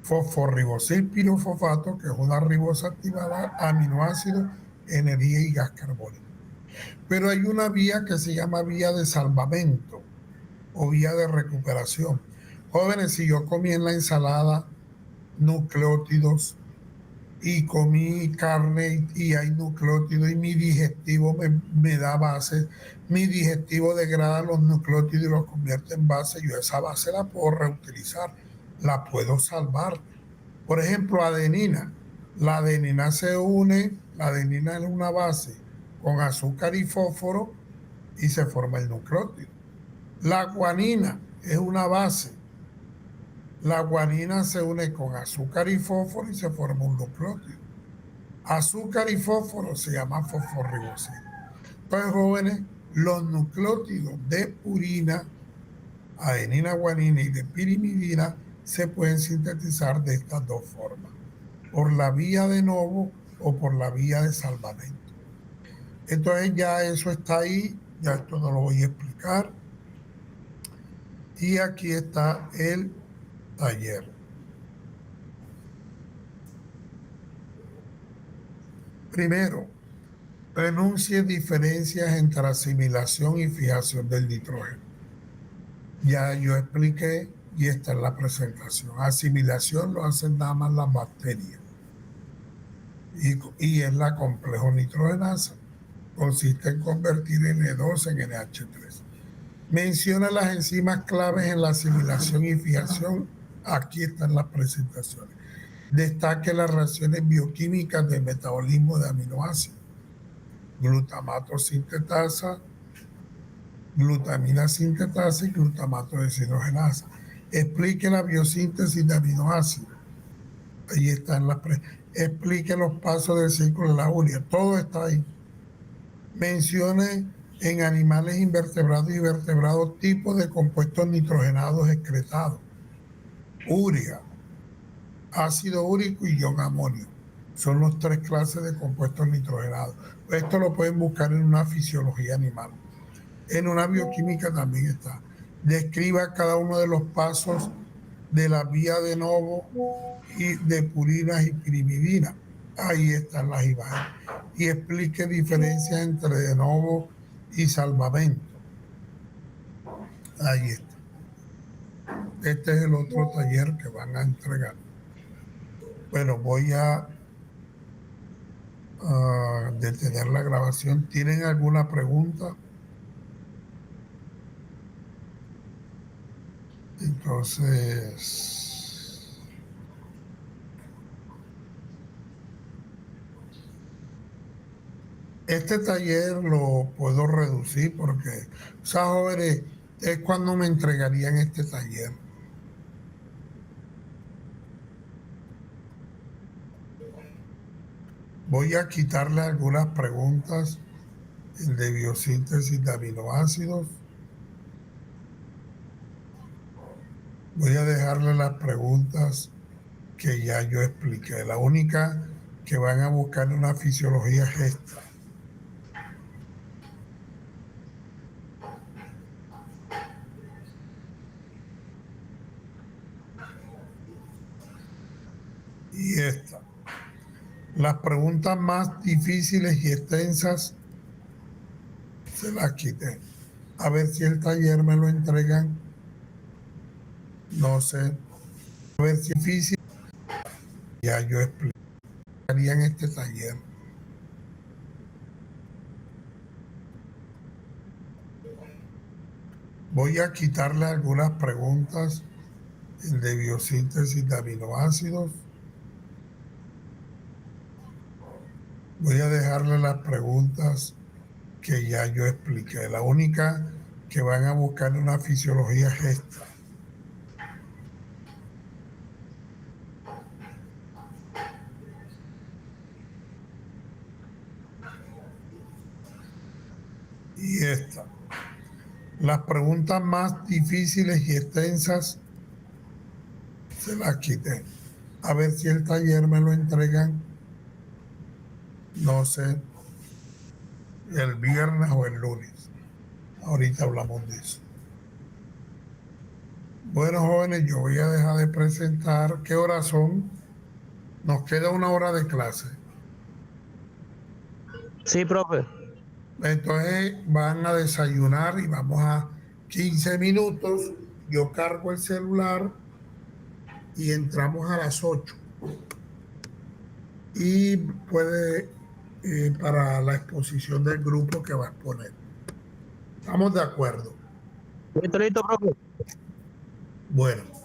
fosforribosil pirofosfato, que es una ribosa activada, aminoácidos, energía y gas carbónico. Pero hay una vía que se llama vía de salvamento o vía de recuperación. Jóvenes, si yo comí en la ensalada nucleótidos y comí carne y hay nucleótidos y mi digestivo me da base, mi digestivo degrada los nucleótidos y los convierte en base, yo esa base la puedo reutilizar, la puedo salvar. Por ejemplo, adenina. La adenina se une, la adenina es una base con azúcar y fósforo y se forma el nucleótido. La guanina es una base. La guanina se une con azúcar y fósforo y se forma un nucleótido. Azúcar y fósforo se llama fosforribosil. Entonces, jóvenes, los nucleótidos de purina, adenina, guanina y de pirimidina se pueden sintetizar de estas dos formas, por la vía de novo o por la vía de salvamento. Entonces ya eso está ahí, ya esto no lo voy a explicar. Y aquí está el taller. Primero, renuncie diferencias entre asimilación y fijación del nitrógeno. Ya yo expliqué y esta es la presentación. Asimilación lo hacen nada más las bacterias. Y es la complejo nitrogenasa. Consiste en convertir N2 en NH3. Menciona las enzimas claves en la asimilación y fijación. Aquí están las presentaciones. Destaque las reacciones bioquímicas del metabolismo de aminoácidos. Glutamato sintetasa, glutamina sintetasa y glutamato deshidrogenasa. Explique la biosíntesis de aminoácidos. Ahí están las explique los pasos del ciclo de la urea. Todo está ahí. Mencione en animales invertebrados y vertebrados tipos de compuestos nitrogenados excretados. Urea, ácido úrico y ion amonio. Son los tres clases de compuestos nitrogenados. Esto lo pueden buscar en una fisiología animal. En una bioquímica también está. Describa cada uno de los pasos de la vía de novo y de purinas y pirimidinas. Ahí están las imágenes. Y explique diferencias entre de novo y salvamento. Ahí está. Este es el otro taller que van a entregar. Bueno, voy a detener la grabación. ¿Tienen alguna pregunta? Entonces, este taller lo puedo reducir porque, o sea, jóvenes, es cuando me entregarían este taller. Voy a quitarle algunas preguntas, el de biosíntesis de aminoácidos. Voy a dejarle las preguntas que ya yo expliqué. La única que van a buscar una fisiología es esta. Y esta. Las preguntas más difíciles y extensas se las quité. A ver si el taller me lo entregan. No sé. A ver si es difícil. Ya yo explicaría en este taller. Voy a quitarle algunas preguntas, el de biosíntesis de aminoácidos. Voy a dejarle las preguntas que ya yo expliqué. La única que van a buscar una fisiología es esta. Y esta. Las preguntas más difíciles y extensas se las quité. A ver si el taller me lo entregan, no sé, el viernes o el lunes. Ahorita hablamos de eso. Bueno, jóvenes, yo voy a dejar de presentar. ¿Qué horas son? Nos queda una hora de clase. Sí, profe. Entonces van a desayunar y vamos a 15 minutos. Yo cargo el celular y entramos a las 8. Y puede para la exposición del grupo que va a exponer. ¿Estamos de acuerdo? Listo, profe. Bueno.